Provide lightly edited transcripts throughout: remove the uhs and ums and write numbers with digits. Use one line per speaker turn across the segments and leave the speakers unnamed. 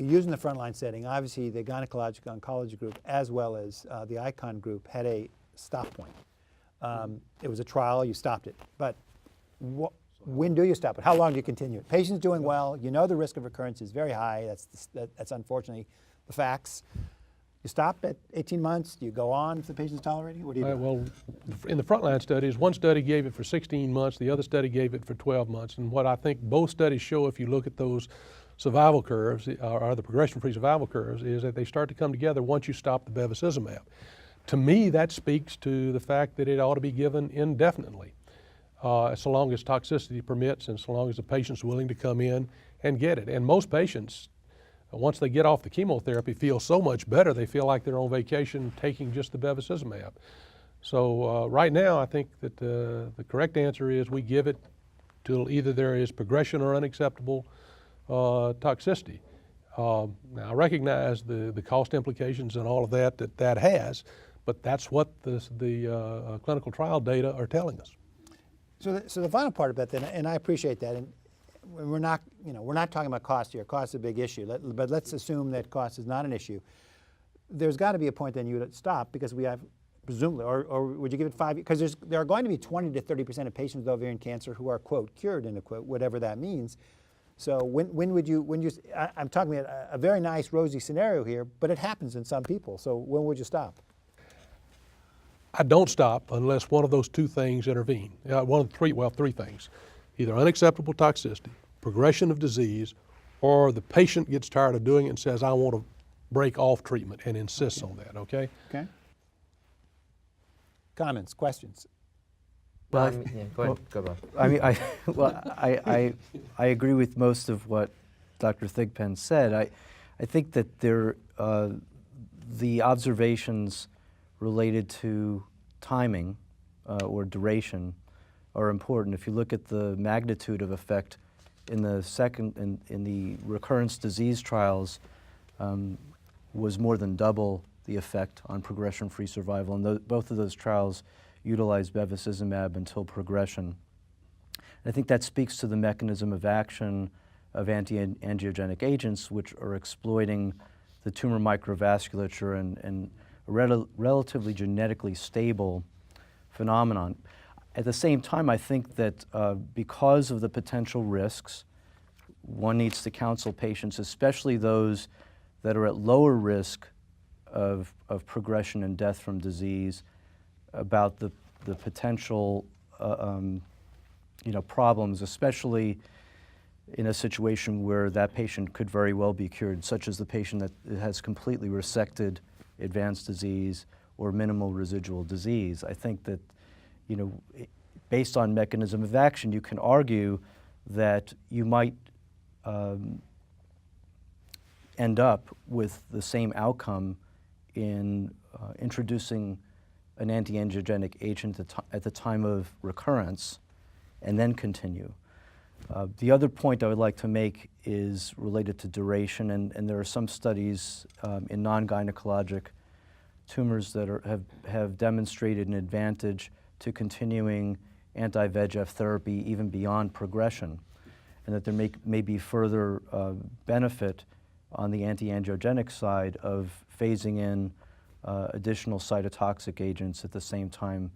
you use in the frontline setting, obviously the gynecologic oncology group as well as the ICON group had a stop point. It was a trial, you stopped it. But when do you stop it? How long do you continue it? Patient's doing well, you know the risk of recurrence is very high, that's unfortunately the facts. You stop at 18 months, do you go on if the patient's tolerating it? What do you do?
Well, in the frontline studies, one study gave it for 16 months, the other study gave it for 12 months. And what I think both studies show, if you look at those survival curves, or the progression-free survival curves, is that they start to come together once you stop the bevacizumab. To me, that speaks to the fact that it ought to be given indefinitely, so long as toxicity permits and so long as the patient's willing to come in and get it. And most patients, once they get off the chemotherapy, feel so much better, they feel like they're on vacation taking just the bevacizumab. So right now, I think that the correct answer is we give it till either there is progression or unacceptable toxicity. Now, I recognize the cost implications and all of that has, but that's what the clinical trial data are telling us.
So the final part of that then, and I appreciate that, and we're not talking about cost here. Cost is a big issue, but let's assume that cost is not an issue. There's got to be a point then you would stop because we have, presumably, or would you give it 5 years? Because there are going to be 20 to 30% of patients with ovarian cancer who are, quote, cured, end of quote, whatever that means. So when would you, I'm talking about a very nice rosy scenario here, but it happens in some people. So when would you stop?
I don't stop unless one of those two things intervene. Three things. Either unacceptable toxicity, progression of disease, or the patient gets tired of doing it and says, I want to break off treatment and insists on that, okay?
Okay. Comments, questions?
Well, go ahead. Go on. I mean, I agree with most of what Dr. Thigpen said. I think that the observations related to timing or duration are important. If you look at the magnitude of effect in the recurrence disease trials, was more than double the effect on progression-free survival, and both of those trials utilized bevacizumab until progression. And I think that speaks to the mechanism of action of antiangiogenic agents, which are exploiting the tumor microvasculature and a relatively genetically stable phenomenon. At the same time, I think that because of the potential risks, one needs to counsel patients, especially those that are at lower risk of progression and death from disease, about the potential problems, especially in a situation where that patient could very well be cured, such as the patient that has completely resected advanced disease or minimal residual disease. I think that, based on mechanism of action, you can argue that you might end up with the same outcome in introducing an antiangiogenic agent at the time of recurrence and then continue. The other point I would like to make is related to duration, and there are some studies in non-gynecologic tumors that have demonstrated an advantage to continuing anti-VEGF therapy even beyond progression, and that there may be further benefit on the antiangiogenic side of phasing in additional cytotoxic agents at the same time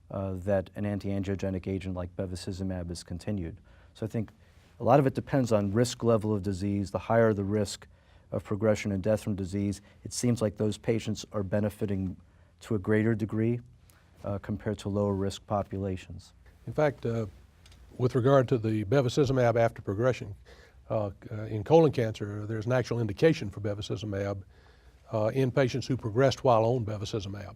that an antiangiogenic agent like bevacizumab is continued. So I think a lot of it depends on risk level of disease. The higher the risk of progression and death from disease, it seems like those patients are benefiting to a greater degree compared to lower risk populations.
In fact, with regard to the bevacizumab after progression, in colon cancer, there's an actual indication for bevacizumab in patients who progressed while on bevacizumab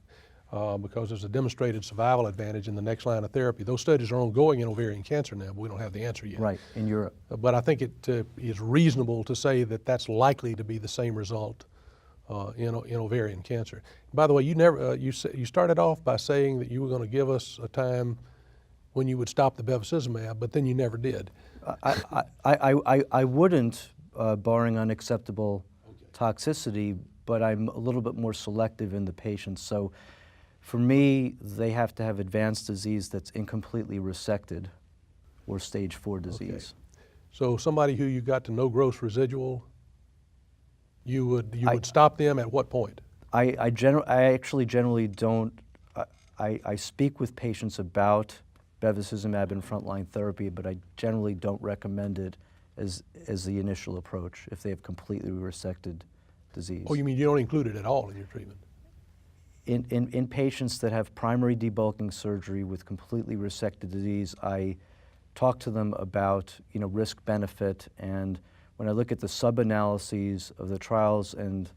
because there's a demonstrated survival advantage in the next line of therapy. Those studies are ongoing in ovarian cancer now, but we don't have the answer yet.
Right, in Europe.
But I think it is reasonable to say that that's likely to be the same result in ovarian cancer. By the way, you started off by saying that you were going to give us a time when you would stop the bevacizumab, but then you never did.
I wouldn't, barring unacceptable toxicity, but I'm a little bit more selective in the patients. So for me, they have to have advanced disease that's incompletely resected or stage 4 disease.
Okay. So somebody who you got to no gross residual You would stop them at what point?
I actually generally don't. I speak with patients about bevacizumab in frontline therapy, but I generally don't recommend it as the initial approach if they have completely resected disease.
Oh, you mean you don't include it at all in your treatment?
In patients that have primary debulking surgery with completely resected disease, I talk to them about risk-benefit, and when I look at the sub-analyses of the trials and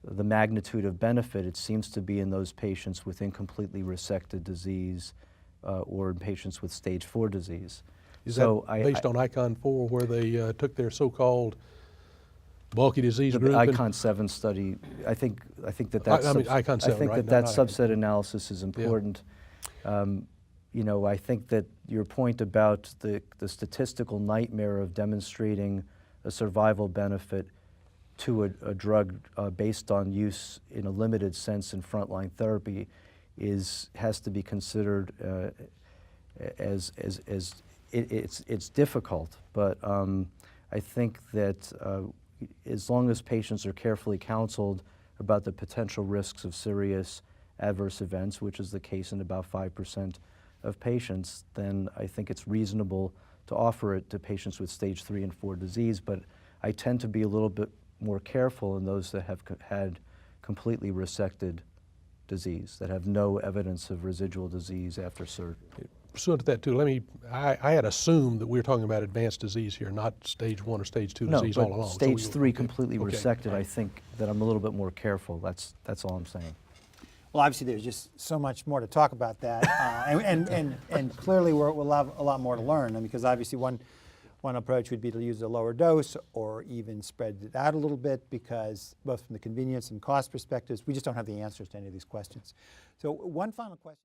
the magnitude of benefit, it seems to be in those patients with incompletely resected disease or in patients with stage 4 disease.
Is that based on ICON 4 where they took their so-called bulky disease
the
group?
ICON 7 study, I think that
ICON 7,
I think
right?
that
Not
subset analysis is important. I think that your point about the statistical nightmare of demonstrating a survival benefit to a drug based on use in a limited sense in frontline therapy has to be considered as it's difficult, but I think that as long as patients are carefully counseled about the potential risks of serious adverse events, which is the case in about 5% of patients, then I think it's reasonable to offer it to patients with stage 3 and 4 disease, but I tend to be a little bit more careful in those that have had completely resected disease, that have no evidence of residual disease after surgery.
Pursuant to that too, I had assumed that we were talking about advanced disease here, not stage 1 or stage 2 disease all along.
Stage 3 completely resected, I think that I'm a little bit more careful. That's all I'm saying.
Well, obviously, there's just so much more to talk about that, and clearly we'll have a lot more to learn. Because obviously, one approach would be to use a lower dose, or even spread it out a little bit. Because both from the convenience and cost perspectives, we just don't have the answers to any of these questions. So, one final question.